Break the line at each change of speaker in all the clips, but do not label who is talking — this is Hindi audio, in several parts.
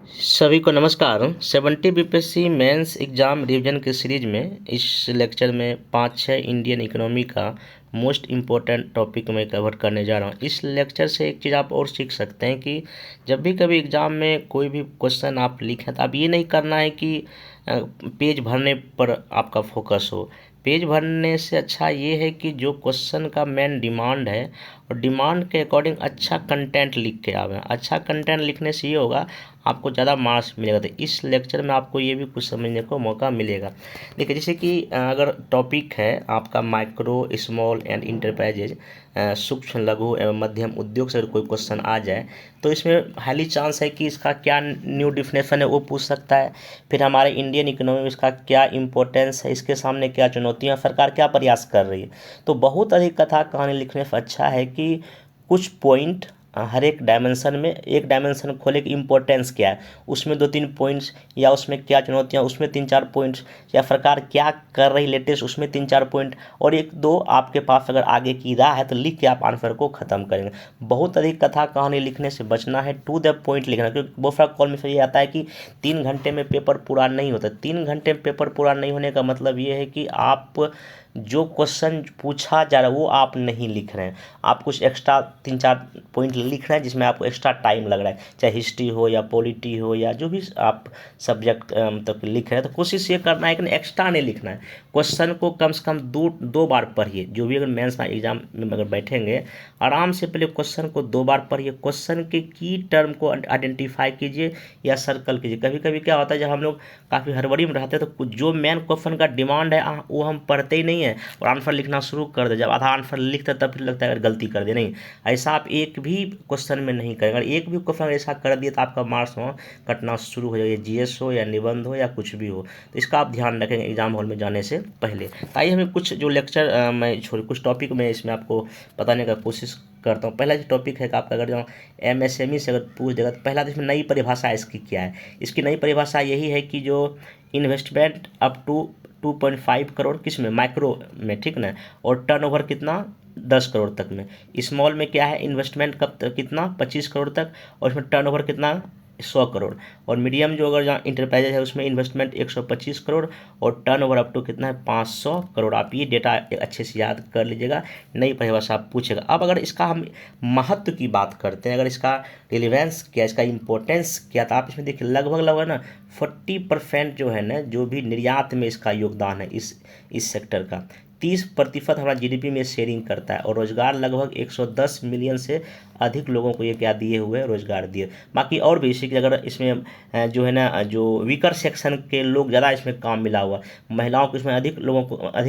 सभी को नमस्कार। 70 बीपीएससी मेंस एग्ज़ाम रिवीजन के सीरीज में इस लेक्चर में 5-6 इंडियन इकोनॉमी का मोस्ट इम्पोर्टेंट टॉपिक मैं कवर करने जा रहा हूँ। इस लेक्चर से एक चीज़ आप और सीख सकते हैं कि जब भी कभी एग्ज़ाम में कोई भी क्वेश्चन आप लिखें तो आप ये नहीं करना है कि पेज भरने पर आपका फोकस हो। पेज भरने से अच्छा ये है कि जो क्वेश्चन का मेन डिमांड है और डिमांड के अकॉर्डिंग अच्छा कंटेंट लिख के आवें। अच्छा कंटेंट लिखने से ये होगा आपको ज़्यादा मार्क्स मिलेगा। तो इस लेक्चर में आपको ये भी कुछ समझने को मौका मिलेगा। देखिए, जैसे कि अगर टॉपिक है आपका माइक्रो स्मॉल एंड इंटरप्राइजेज, सूक्ष्म लघु एवं मध्यम उद्योग से अगर कोई क्वेश्चन आ जाए तो इसमें हाईली चांस है कि इसका क्या न्यू डिफिनेशन है वो पूछ सकता है। फिर हमारे इंडियन इकोनॉमी में इसका क्या इंपॉर्टेंस है, इसके सामने क्या चुनौतियाँ, सरकार क्या प्रयास कर रही है। तो बहुत अधिक कथा कहानी लिखने से अच्छा है कि कुछ पॉइंट हर एक डायमेंशन में, एक डायमेंशन खोले कि इम्पोर्टेंस क्या है, उसमें 2-3 पॉइंट्स, या उसमें क्या चुनौतियाँ, उसमें 3-4 पॉइंट्स, या सरकार क्या कर रही लेटेस्ट, उसमें 3-4 पॉइंट, और 1-2 आपके पास अगर आगे की राह है तो लिख के आप आंसर को ख़त्म करेंगे। बहुत अधिक कथा कहानी लिखने से बचना है, टू द पॉइंट लिखना। क्योंकि बहुत सारा कॉल में से ये आता है कि 3 घंटे में पेपर पूरा नहीं होता। 3 घंटे में पेपर पूरा नहीं होने का मतलब ये है कि आप जो क्वेश्चन पूछा जा रहा है वो आप नहीं लिख रहे हैं, आप कुछ एक्स्ट्रा 3-4 पॉइंट लिख रहे हैं जिसमें आपको एक्स्ट्रा टाइम लग रहा है, चाहे हिस्ट्री हो या पॉलिटी हो या जो भी आप सब्जेक्ट मतलब लिख रहे हैं। तो कोशिश ये करना है कि एक्स्ट्रा नहीं लिखना है। क्वेश्चन को कम से कम दो बार पढ़िए। जो भी अगर मेंस में एग्जाम में अगर बैठेंगे, आराम से पहले क्वेश्चन को 2 बार पढ़िए, क्वेश्चन के की टर्म को आइडेंटिफाई कीजिए या सर्कल कीजिए। कभी कभी क्या होता है, जब हम लोग काफ़ी हड़बड़ी में रहते हैं तो जो मेन क्वेश्चन का डिमांड है वो हम पढ़ते ही नहीं है और आंसर लिखना शुरू कर दे। जब आधा आंसर लिखते तब फिर लगता है अगर गलती कर दे। नहीं, ऐसा आप एक भी क्वेश्चन में नहीं करेंगे। अगर एक भी क्वेश्चन ऐसा कर दिए तो आपका मार्क्स वहाँ कटना शुरू हो जाएगा, जीएस हो या निबंध हो या कुछ भी हो। तो इसका आप ध्यान रखेंगे एग्जाम हॉल में जाने से पहले। ताकि हमें कुछ जो लेक्चर मैं कुछ टॉपिक में इसमें आपको बताने का कोशिश करता हूँ। पहला जो टॉपिक है कि आपका अगर जो एमएसएमई से अगर पूछ देगा तो पहला तो इसमें नई परिभाषा इसकी क्या है। इसकी नई परिभाषा यही है कि जो इन्वेस्टमेंट अप टू 2.5 करोड़ किस में, माइक्रो में, ठीक ना, और टर्नओवर कितना 10 करोड़ तक में। स्मॉल में क्या है, इन्वेस्टमेंट कब तक कितना 25 करोड़ तक, और इसमें टर्नओवर कितना 100 करोड़। और मीडियम जो अगर जहाँ इंटरप्राइजेज है उसमें इन्वेस्टमेंट 125 करोड़ और टर्नओवर अप टू कितना है 500 करोड़। आप ये डेटा अच्छे से याद कर लीजिएगा, नई परिभाषा आप पूछेगा। अब अगर इसका हम महत्व की बात करते हैं, अगर इसका रिलेवेंस क्या, इसका इंपॉर्टेंस क्या, तो आप इसमें देखिए लगभग ना 40% जो है ना, जो भी निर्यात में इसका योगदान है इस सेक्टर का, 30% हमारा जीडीपी में शेयरिंग करता है, और रोजगार लगभग 110 मिलियन से अधिक लोगों को ये क्या दिए हुए रोजगार दिए। बाकी और भी इसी की अगर इसमें जो है ना, जो वीकर सेक्शन के लोग ज़्यादा इसमें काम मिला हुआ है, महिलाओं को इसमें अधिक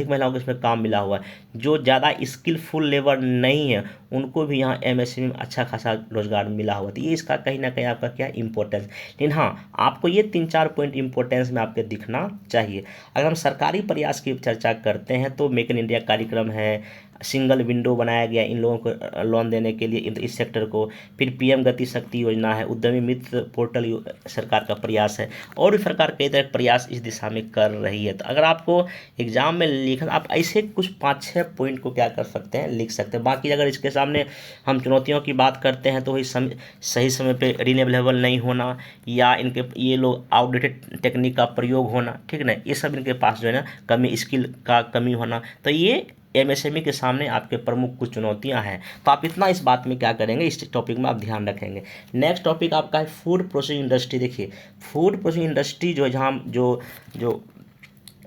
महिलाओं को इसमें काम मिला हुआ है। जो ज़्यादा स्किलफुल लेबर नहीं है उनको भी यहाँ एमएसएमई में अच्छा खासा रोजगार मिला हुआ। तो ये इसका कहीं ना कहीं आपका क्या इंपॉर्टेंस। लेकिन हाँ, आपको ये 3-4 पॉइंट इंपॉर्टेंस में आपके दिखना चाहिए। अगर हम सरकारी प्रयास की चर्चा करते हैं तो मेक इन इंडिया कार्यक्रम है, सिंगल विंडो बनाया गया इन लोगों को लोन देने के लिए इस सेक्टर को। फिर पीएम गति शक्ति योजना है, उद्यमी मित्र पोर्टल सरकार का प्रयास है, और भी सरकार कई तरह के प्रयास इस दिशा में कर रही है। तो अगर आपको एग्जाम में लिखना, आप ऐसे कुछ 5-6 पॉइंट को क्या कर सकते हैं, लिख सकते हैं। बाकी अगर इसके सामने हम चुनौतियों की बात करते हैं तो वही सही समय पे रिन्यूएबल नहीं होना, या इनके ये लोग आउटडेटेड टेक्निक का प्रयोग होना, ठीक ना, ये सब इनके पास जो है ना कमी, स्किल का कमी होना। तो ये एमएसएमई के सामने आपके प्रमुख कुछ चुनौतियां हैं। तो आप इतना इस बात में क्या करेंगे, इस टॉपिक में आप ध्यान रखेंगे। नेक्स्ट टॉपिक आपका है फूड प्रोसेसिंग इंडस्ट्री। देखिए, फूड प्रोसेसिंग इंडस्ट्री जो है, जहाँ जो जो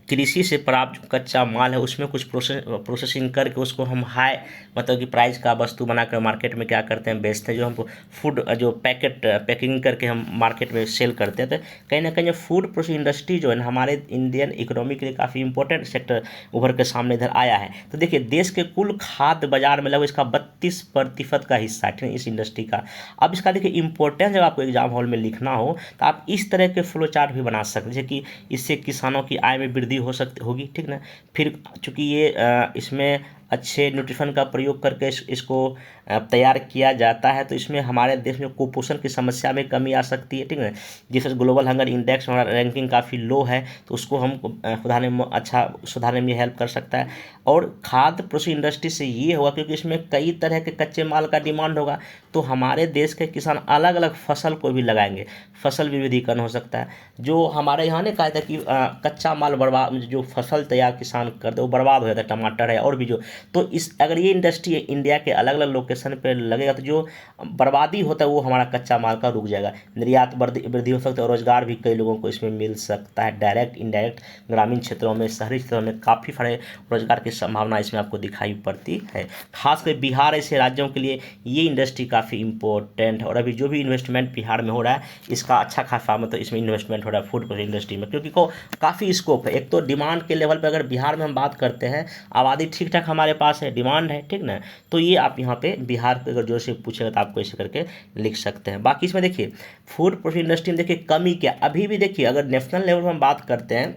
कृषि से प्राप्त जो कच्चा माल है उसमें कुछ प्रोसेसिंग करके उसको हम हाई मतलब कि प्राइस का वस्तु बनाकर मार्केट में क्या करते हैं, बेचते हैं। जो हम फूड जो पैकिंग करके हम मार्केट में सेल करते हैं। तो कहीं ना कहीं फूड प्रोसेसिंग इंडस्ट्री जो है ना हमारे इंडियन इकोनॉमी के लिए काफ़ी इंपॉर्टेंट सेक्टर उभर के सामने इधर आया है। तो देखिए, देश के कुल खाद्य बाजार में लगभग इसका 32% का हिस्सा है इस इंडस्ट्री का। अब इसका देखिए इंपॉर्टेंस जब आपको एग्जाम हॉल में लिखना हो तो आप इस तरह के फ्लो चार्ट भी बना सकते हैं, जैसे कि इससे किसानों की आय में वृद्धि होगी, ठीक ना। फिर चूंकि ये इसमें अच्छे न्यूट्रिशन का प्रयोग करके इसको तैयार किया जाता है, तो इसमें हमारे देश में कुपोषण की समस्या में कमी आ सकती है, ठीक है। जिससे ग्लोबल हंगर इंडेक्स हमारा रैंकिंग काफ़ी लो है, तो उसको हम सुधारने में हेल्प कर सकता है। और खाद्य प्रोसेसिंग इंडस्ट्री से ये होगा क्योंकि इसमें कई तरह के कच्चे माल का डिमांड होगा, तो हमारे देश के किसान अलग अलग फसल को भी लगाएंगे, फसल विविधीकरण हो सकता है। जो हमारे यहाँ ने कहा था कि कच्चा माल बर्बाद, जो फसल तैयार किसान करते वो बर्बाद हो जाता है, टमाटर है और भी जो, तो इस अगर ये इंडस्ट्री इंडिया के अलग अलग लोकेशन पर लगेगा तो जो बर्बादी होता है वो हमारा कच्चा माल का रुक जाएगा, निर्यात वृद्धि हो सकती है और रोजगार भी कई लोगों को इसमें मिल सकता है, डायरेक्ट इनडायरेक्ट। ग्रामीण क्षेत्रों में, शहरी क्षेत्रों में काफ़ी सारे रोजगार की संभावना इसमें आपको दिखाई पड़ती है। खासकर बिहार ऐसे राज्यों के लिए ये इंडस्ट्री काफ़ी इंपॉर्टेंट है। और अभी जो भी इन्वेस्टमेंट बिहार में हो रहा है इसका अच्छा खासा मतलब इसमें इन्वेस्टमेंट हो रहा है फूड प्रोसेसिंग इंडस्ट्री में, क्योंकि को काफ़ी स्कोप है। एक तो डिमांड के लेवल पर अगर बिहार में हम बात करते हैं, आबादी ठीक ठाक हमारे पास है, डिमांड है, ठीक ना, तो ये आप यहाँ पे बिहार को अगर जोर से पूछेगा तो आपको ऐसे करके लिख सकते हैं। बाकी इसमें देखिए फूड प्रोसेसिंग इंडस्ट्री में देखिए कमी क्या, अभी भी देखिए अगर नेशनल लेवल पर हम बात करते हैं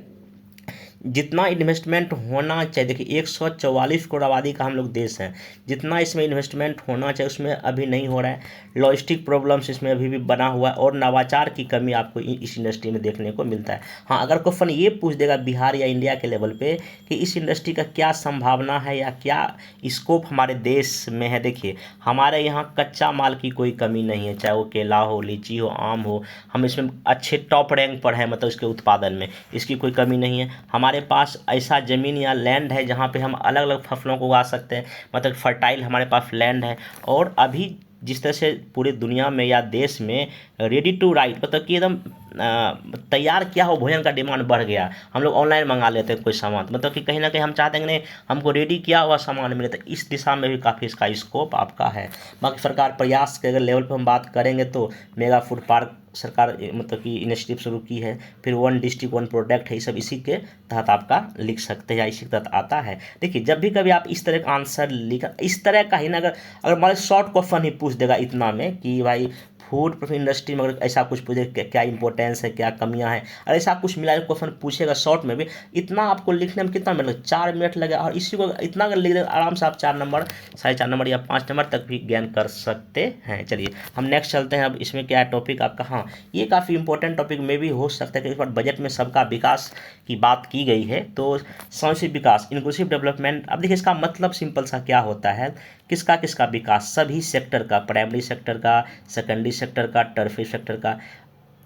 जितना इन्वेस्टमेंट होना चाहिए, देखिए 144 करोड़ आबादी का हम लोग देश हैं, जितना इसमें इन्वेस्टमेंट होना चाहिए उसमें अभी नहीं हो रहा है। लॉजिस्टिक प्रॉब्लम्स इसमें अभी भी बना हुआ है और नवाचार की कमी आपको इस इंडस्ट्री में देखने को मिलता है। हाँ, अगर क्वेश्चन ये पूछ देगा बिहार या इंडिया के लेवल पे कि इस इंडस्ट्री का क्या संभावना है या क्या स्कोप हमारे देश में है, देखिए हमारे यहाँ कच्चा माल की कोई कमी नहीं है, चाहे वो केला हो, लीची हो, आम हो, हम इसमें अच्छे टॉप रैंक पर है, मतलब इसके उत्पादन में इसकी कोई कमी नहीं है। हमारे पास ऐसा ज़मीन या लैंड है जहाँ पे हम अलग अलग फसलों को उगा सकते हैं, मतलब फर्टाइल हमारे पास लैंड है। और अभी जिस तरह से पूरी दुनिया में या देश में रेडी टू राइट, मतलब कि एकदम तैयार किया हो भोजन का डिमांड बढ़ गया, हम लोग ऑनलाइन मंगा लेते हैं कोई सामान, मतलब कि कहीं ना कहीं हम चाहते हैं कि नहीं हमको रेडी किया हुआ सामान मिले, तो इस दिशा में भी काफ़ी इसका स्कोप आपका है। बाकी सरकार प्रयास के अगर लेवल पर हम बात करेंगे तो मेगा फूड पार्क सरकार मतलब कि इनिशिएटिव शुरू की है, फिर 1 डिस्ट्रिक्ट 1 प्रोडक्ट है, ये सब इसी के तहत आपका लिख सकते हैं या इसी के तहत आता है। देखिए जब भी कभी आप इस तरह का आंसर लिखा, इस तरह का ही ना, अगर मान शॉर्ट क्वेश्चन ही पूछ देगा इतना में कि भाई फूड प्रोसेसिंग इंडस्ट्री में अगर ऐसा कुछ पूछे क्या इंपॉर्टेंस है, क्या कमियां हैं, और ऐसा कुछ मिला क्वेश्चन पूछेगा शॉर्ट में भी, इतना आपको लिखने में कितना मिनट, 4 मिनट लगे, और इसी को इतना अगर लिख दे आराम से आप 4 नंबर, 4.5 नंबर या 5 नंबर तक भी गेन कर सकते हैं। चलिए हम नेक्स्ट चलते हैं। अब इसमें क्या टॉपिक आपका, हाँ ये काफ़ी इंपॉर्टेंट टॉपिक में भी हो सकता है कि इस बार बजट में सबका विकास की बात की गई है, तो समावेशी विकास, इंक्लूसिव डेवलपमेंट। अब देखिए इसका मतलब सिंपल सा क्या होता है, किसका किसका विकास, सभी सेक्टर का, प्राइमरी सेक्टर का, सेकेंडरी सेक्टर का, टर्फरी सेक्टर का,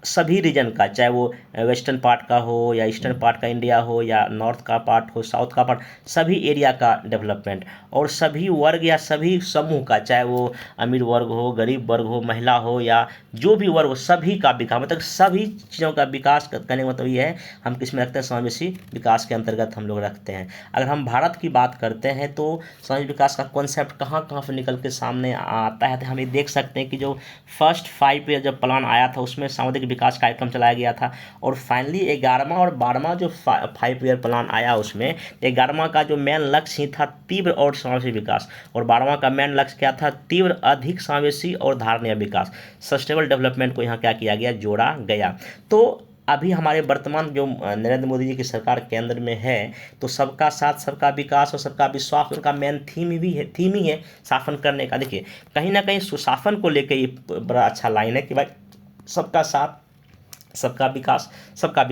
सभी रीजन का, चाहे वो वेस्टर्न पार्ट का हो या ईस्टर्न पार्ट का इंडिया हो या नॉर्थ का पार्ट हो, साउथ का पार्ट, सभी एरिया का डेवलपमेंट, और सभी वर्ग या सभी समूह का, चाहे वो अमीर वर्ग हो, गरीब वर्ग हो, महिला हो या जो भी वर्ग हो, सभी का विकास, मतलब सभी चीज़ों का विकास करने का मतलब ये है हम किस में रखते हैं, समावेशी विकास के अंतर्गत हम लोग रखते हैं। अगर हम भारत की बात करते हैं तो समावेशी विकास का कॉन्सेप्ट कहाँ कहाँ से निकल के सामने आता है, तो हम ये देख सकते हैं कि जो फर्स्ट 5 ईयर जब प्लान आया था उसमें सामुदायिक विकास कार्यक्रम चलाया गया था, और फाइनली 11वां और 12वां जो 5 ईयर प्लान आया उसमें 11वां का जो मेन लक्ष्य ही था तीव्र और समावेशी विकास, और 12वां का मेन लक्ष्य क्या था, तीव्र, अधिक समावेशी और धारणीय विकास, सस्टेनेबल डेवलपमेंट को यहाँ क्या किया गया, जोड़ा गया। तो अभी हमारे वर्तमान जो नरेंद्र मोदी जी की सरकार केंद्र में है, तो सबका साथ सबका विकास और सबका विश्वास उनका मेन थीम ही है शासन करने का। देखिए कहीं ना कहीं सुशासन को लेकर ये बड़ा अच्छा लाइन है कि भाई सबका साथ सबका विकास, सबका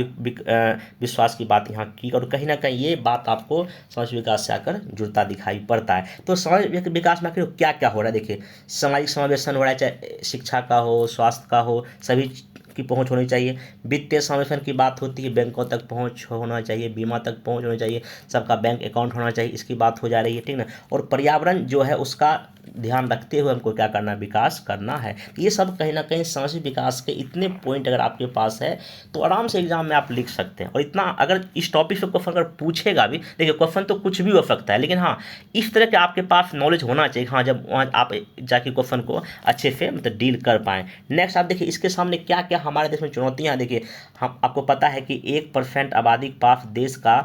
विश्वास की बात यहाँ की, और कहीं ना कहीं ये बात आपको समाज विकास से आकर जुड़ता दिखाई पड़ता है। तो समाज विकास में आखिर क्या क्या हो रहा है, देखिए सामाजिक समावेशन हो रहा है, चाहे शिक्षा का हो, स्वास्थ्य का हो, सभी की पहुंच होनी चाहिए। वित्तीय समावेशन की बात होती है, बैंकों तक पहुंच होना चाहिए, बीमा तक पहुंच होनी चाहिए, सबका बैंक अकाउंट होना चाहिए, इसकी बात हो जा रही है, ठीक ना। और पर्यावरण जो है उसका ध्यान रखते हुए हमको क्या करना है, विकास करना है। ये सब कहीं ना कहीं समावेशी विकास के इतने पॉइंट अगर आपके पास है तो आराम से एग्जाम में आप लिख सकते हैं। और इतना अगर इस टॉपिक से क्वेश्चन अगर पूछेगा भी, देखिए क्वेश्चन तो कुछ भी हो सकता है, लेकिन हाँ इस तरह के आपके पास नॉलेज होना चाहिए, हाँ जब वहाँ आप जाके क्वेश्चन को अच्छे से मतलब डील कर पाएँ। नेक्स्ट आप देखिए इसके सामने क्या क्या हमारे देश में चुनौतियाँ, देखिए हम आपको पता है कि 1% आबादी के पास देश का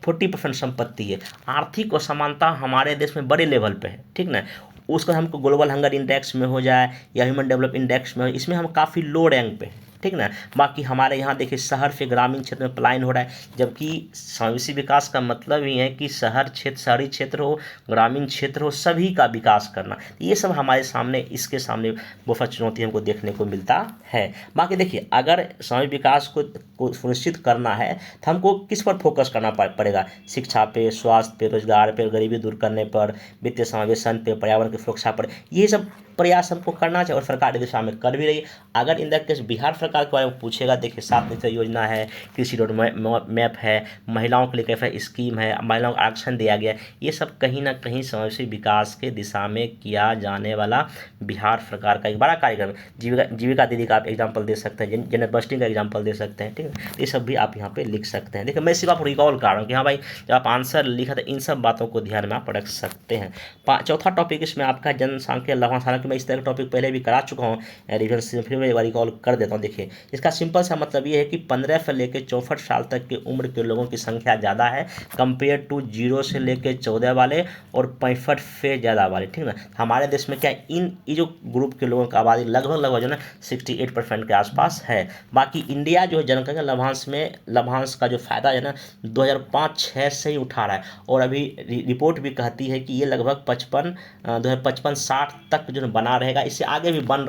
40% संपत्ति है। आर्थिक असमानता हमारे देश में बड़े लेवल पे है, ठीक ना। उसका हमको ग्लोबल हंगर इंडेक्स में हो जाए या ह्यूमन डेवलप इंडेक्स में हो, इसमें हम काफ़ी लो रैंक पे हैं, ठीक ना। बाकी हमारे यहाँ देखिए शहर से ग्रामीण क्षेत्र में पलायन हो रहा है, जबकि समावेशी विकास का मतलब ही है कि शहर क्षेत्र, शहरी क्षेत्र हो, ग्रामीण क्षेत्र हो, सभी का विकास करना। ये सब हमारे सामने, इसके सामने बहुत चुनौती हमको देखने को मिलता है। बाकी देखिए, अगर समावेशी विकास को सुनिश्चित करना है तो हमको किस पर फोकस करना पड़ेगा? शिक्षा पे, स्वास्थ्य पे, रोजगार पे, गरीबी दूर करने पर, वित्तीय समावेशन पे, पर्यावरण की सुरक्षा पर, ये सब प्रयास हमको करना चाहिए और सरकार इस दिशा में कर भी रही है। अगर इन केस बिहार सरकार के बारे में पूछेगा, देखिए 7 निश्चय योजना है, कृषि रोड मैप है, महिलाओं के लिए कैसे स्कीम है, महिलाओं को आरक्षण दिया गया, ये सब कहीं ना कहीं समावेशी विकास के दिशा में किया जाने वाला बिहार सरकार का एक बड़ा कार्यक्रम है। जीविका दीदी का आप एग्जाम्पल दे सकते हैं, जेनेट बस्टिंग का एग्जाम्पल दे सकते हैं, ठीक है। ये सब भी आप यहाँ पे लिख सकते हैं। देखिए मैं सिर्फ आपको रिकॉल कर रहा हूँ कि हाँ भाई, जब आप आंसर लिखा तो इन सब बातों को ध्यान में आप रख सकते हैं। चौथा टॉपिक इसमें आपका जनसांख्यिकीय लभ्यांश, हालांकि मैं इस तरह का टॉपिक पहले भी करा चुका हूँ रिविजन से, फिर मैं एक बार रिकॉल कर देता हूँ। देखिए इसका सिंपल सा मतलब ये है कि 15 से लेकर 64 साल तक की उम्र के लोगों की संख्या ज़्यादा है कंपेयर टू 0 से लेकर 14 वाले और 65 से ज़्यादा वाले, ठीक ना। हमारे देश में क्या ये जो ग्रुप के लोगों की आबादी लगभग जो ना 68% के आसपास है। बाकी इंडिया जो है जनसंख्या लभ्यांश का जो फायदा है ना 2005-6 से ही उठा रहा है, और अभी रिपोर्ट भी कहती है कि ये लगभग 2055-60 तक जो बना रहेगा, इससे आगे भी बन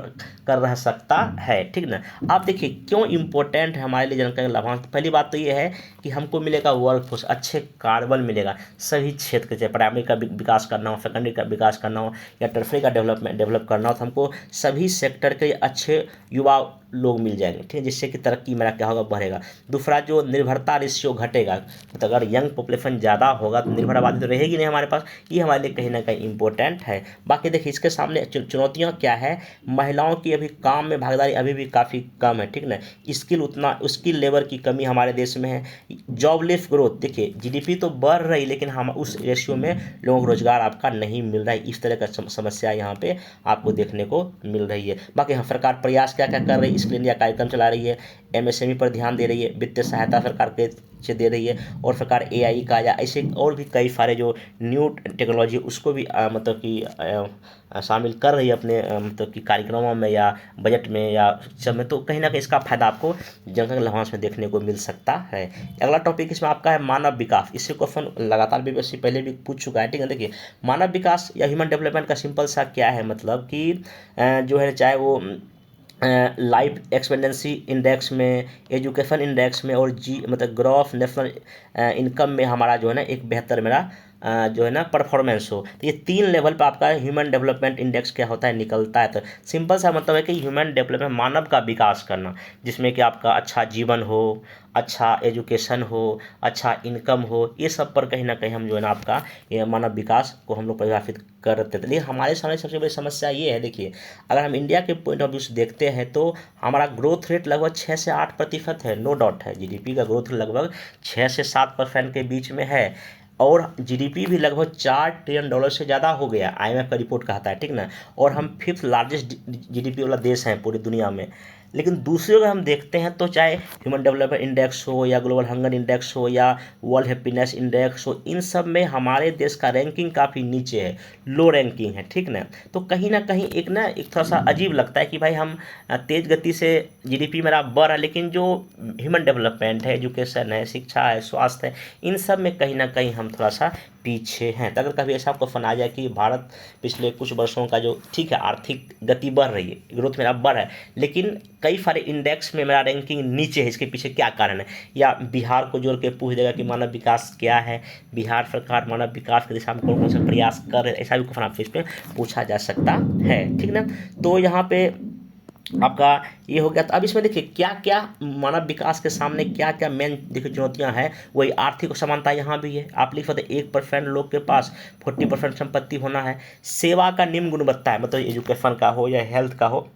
कर रह सकता है, ठीक ना। आप देखिए क्यों इम्पोर्टेंट है हमारे लिए जनसंख्या लभ्यांश। पहली बात तो ये है कि हमको मिलेगा वर्कफोर्स, अच्छे कार्यबल मिलेगा सभी क्षेत्र के, चाहे प्राइमरी का विकास करना हो, सेकेंडरी का विकास करना हो या टर्शरी का डेवलप करना हो, तो हमको सभी सेक्टर के अच्छे युवा लोग मिल जाएंगे, ठीक है, जिससे कि तरक्की मेरा क्या होगा, बढ़ेगा। दूसरा जो निर्भरता रेशियो घटेगा, तो अगर यंग पॉपुलेशन ज़्यादा होगा तो निर्भर आबादी तो रहेगी नहीं हमारे पास, ये हमारे लिए कहीं ना कहीं इंपॉर्टेंट है। बाकी देखिए इसके सामने चुनौतियाँ क्या है, महिलाओं की अभी काम में भागीदारी अभी भी काफ़ी कम है, ठीक ना। स्किल लेबर की कमी हमारे देश में है। जॉबलेस ग्रोथ, देखिए जीडीपी तो बढ़ रही, लेकिन हम उस रेशियो में लोगों को रोजगार आपका नहीं मिल रहा है, इस तरह का समस्या यहाँ पे आपको देखने को मिल रही है। बाकी हाँ, सरकार प्रयास क्या क्या कर रही है, स्किल इंडिया कार्यक्रम चला रही है, एमएसएमई पर ध्यान दे रही है, वित्तीय सहायता सरकार के से दे रही है, और सरकार एआई का या ऐसे और भी कई सारे जो न्यू टेक्नोलॉजी उसको भी मतलब कि शामिल कर रही है अपने मतलब कि कार्यक्रमों में या बजट में या सब में, तो कहीं ना कहीं इसका फायदा आपको जनसंख्या लभ्यांश में देखने को मिल सकता है। अगला टॉपिक इसमें आपका है मानव विकास। इससे क्वेश्चन लगातार बीपीएससी पहले भी पूछ चुका है, ठीक है। देखिए मानव विकास या ह्यूमन डेवलपमेंट का सिंपल सा क्या है, मतलब कि जो है चाहे वो लाइफ एक्सपेंडेंसी इंडेक्स में, एजुकेशन इंडेक्स में, और मतलब ग्रॉस नेशनल इनकम में हमारा जो है ना एक बेहतर मेरा जो है ना परफॉर्मेंस हो, तो ये 3 लेवल पर आपका ह्यूमन डेवलपमेंट इंडेक्स क्या होता है, निकलता है। तो सिंपल सा मतलब है कि ह्यूमन डेवलपमेंट, मानव का विकास करना, जिसमें कि आपका अच्छा जीवन हो, अच्छा एजुकेशन हो, अच्छा इनकम हो, ये सब पर कहीं ना कहीं हम जो है ना आपका ये मानव विकास को हम लोग परिभाषित करते थे। लेकिन हमारे सामने सबसे बड़ी समस्या ये है, देखिए अगर हम इंडिया के पॉइंट ऑफ व्यू से देखते हैं तो हमारा ग्रोथ रेट लगभग 6 से 8% है, नो डाउट है। जीडीपी का ग्रोथ लगभग 6 से 7% के बीच में है, और जीडीपी भी लगभग $4 ट्रिलियन से ज़्यादा हो गया, आईएमएफ का रिपोर्ट कहता है, ठीक ना। और हम 5th लार्जेस्ट जीडीपी वाला देश हैं पूरी दुनिया में। लेकिन दूसरे अगर हम देखते हैं तो चाहे ह्यूमन डेवलपमेंट इंडेक्स हो या ग्लोबल हंगर इंडेक्स हो या वर्ल्ड हैप्पीनेस इंडेक्स हो, इन सब में हमारे देश का रैंकिंग काफ़ी नीचे है, लो रैंकिंग है, ठीक ना। तो कहीं ना कहीं एक थोड़ा सा अजीब लगता है कि भाई हम तेज़ गति से जीडीपी मेरा बढ़ रहा है, लेकिन जो ह्यूमन डेवलपमेंट है, एजुकेशन है, शिक्षा है, स्वास्थ्य है, इन सब में कहीं ना कहीं हम थोड़ा सा पीछे हैं। तो अगर कभी ऐसा क्वेश्चन आ जाए कि भारत पिछले कुछ वर्षों का जो, ठीक है आर्थिक गति बढ़ रही है, ग्रोथ मेरा बढ़ है, लेकिन कई सारे इंडेक्स में मेरा रैंकिंग नीचे है, इसके पीछे क्या कारण है, या बिहार को जोड़ के पूछ देगा कि मानव विकास क्या है, बिहार सरकार मानव विकास की दिशा में कौन कौन से प्रयास कर रहे हैं, ऐसा भी क्वेश्चन आपसे इस पर पूछा जा सकता है, ठीक ना। तो यहाँ पे आपका ये हो गया। तो अब इसमें देखिए क्या क्या मानव विकास के सामने क्या क्या मेन देखिए चुनौतियां हैं। वही आर्थिक असमानता यहाँ भी है, आप लिख सकते 1% लोग के पास 40% संपत्ति होना है। सेवा का निम्न गुणवत्ता है, मतलब एजुकेशन का हो या हेल्थ का हो,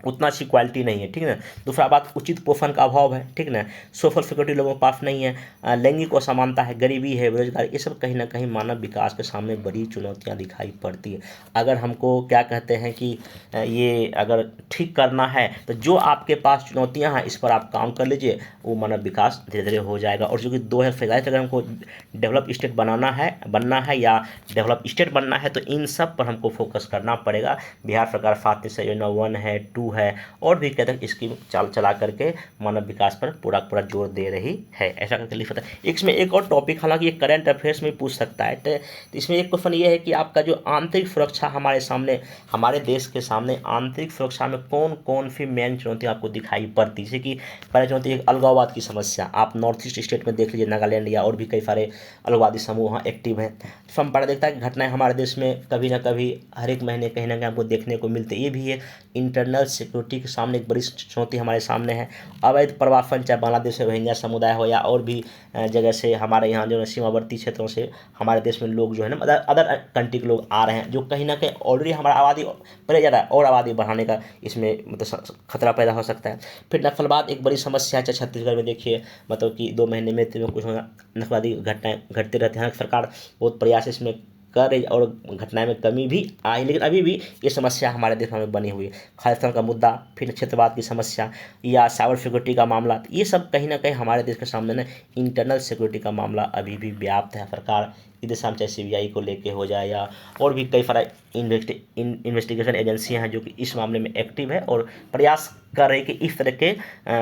उतना अच्छी क्वालिटी नहीं है, ठीक ना। दूसरा बात, उचित पोषण का अभाव है, ठीक ना। सोशल सिक्योरिटी लोगों के पास नहीं है, लैंगिक असमानता है, गरीबी है, बेरोजगारी, ये सब कहीं ना कहीं मानव विकास के सामने बड़ी चुनौतियां दिखाई पड़ती है। अगर हमको क्या कहते हैं कि ये अगर ठीक करना है तो जो आपके पास चुनौतियां हैं इस पर आप काम कर लीजिए, वो मानव विकास धीरे धीरे हो जाएगा। और जो कि 2047 अगर हमको डेवलप स्टेट बनना है या डेवलप स्टेट बनना है, तो इन सब पर हमको फोकस करना पड़ेगा। बिहार सरकार 7 निश्चय योजना 1 है, 2 है और भी कहते हैं स्कीम चला करके मानव विकास पर पूरा पूरा जोर दे रही है, ऐसा करके लिखा था। इसमें एक और टॉपिक, हालांकि ये करंट अफेयर्स में पूछ सकता है, तो इसमें एक क्वेश्चन ये है कि आपका जो आंतरिक सुरक्षा हमारे सामने, हमारे देश के सामने आंतरिक सुरक्षा में कौन कौन सी मेन चुनौतियाँ आपको दिखाई पड़ती, जैसे कि पहले चुनौती एक अलगाववाद की समस्या, आप नॉर्थ ईस्ट स्टेट में देख लीजिए, नागालैंड या और भी कई सारे अलगाववादी समूह वहाँ एक्टिव हैं। तो हम पढ़ा देखता है कि घटनाएं हमारे देश में कभी ना कभी हर एक महीने कहीं ना कहीं हमको देखने को मिलती है। ये भी एक इंटरनल सिक्योरिटी के सामने एक बड़ी चुनौती हमारे सामने है। अवैध प्रवासन, चाहे बांग्लादेश से रोहिंग्या समुदाय हो या और भी जगह से हमारे यहाँ जो सीमावर्ती क्षेत्रों से हमारे देश में लोग जो है ना अदर कंट्री के लोग आ रहे हैं, जो कहीं ना कहीं ऑलरेडी हमारा आबादी बढ़े जा रहा है और आबादी बढ़ाने का इसमें मतलब खतरा पैदा हो सकता है। फिर नक्सलवाद एक बड़ी समस्या है, चाहे छत्तीसगढ़ में देखिए, मतलब कि 2 महीने में कुछ नक्सलवादी घटनाएं घटते रहते हैं। सरकार बहुत प्रयास इसमें कर रही और घटनाएं में कमी भी आई, लेकिन अभी भी ये समस्या हमारे देश में बनी हुई है। खालिस्तान का मुद्दा, फिर क्षेत्रवाद की समस्या या साइबर सिक्योरिटी का मामला, ये सब कहीं ना कहीं हमारे देश के सामने ना इंटरनल सिक्योरिटी का मामला अभी भी व्याप्त है। सरकार की दिशा में चाहे CBI को लेके हो जाए या और भी कई सारा इन्वेस्टिगेशन एजेंसियां हैं जो कि इस मामले में एक्टिव है और प्रयास कर रही कि इस तरह के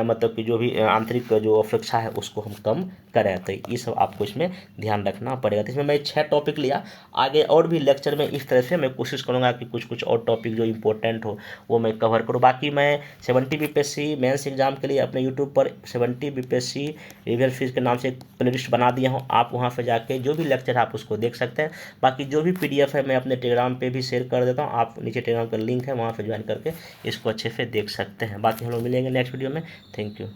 मतलब कि जो भी आंतरिक जो सुरक्षा है उसको हम कम करें। तो ये सब आपको इसमें ध्यान रखना पड़ेगा। तो इसमें मैं 6 टॉपिक लिया, आगे और भी लेक्चर में इस तरह से मैं कोशिश करूँगा कि कुछ कुछ और टॉपिक जो इंपॉर्टेंट हो वो मैं कवर करूँ। बाकी मैं 70 BPSC मेंस एग्जाम के लिए अपने यूट्यूब पर 70 BPSC रिविजन फीस के नाम से एक प्लेलिस्ट बना दिया हूँ, आप वहाँ पर जाके जो भी लेक्चर आप उसको देख सकते हैं। बाकी जो भी PDF है मैं अपने टेलीग्राम पे भी शेयर कर देता हूँ, आप नीचे टेलीग्राम का लिंक है वहाँ पे ज्वाइन करके इसको अच्छे से देख सकते हैं। बाकी हम लोग मिलेंगे नेक्स्ट वीडियो में। Thank you.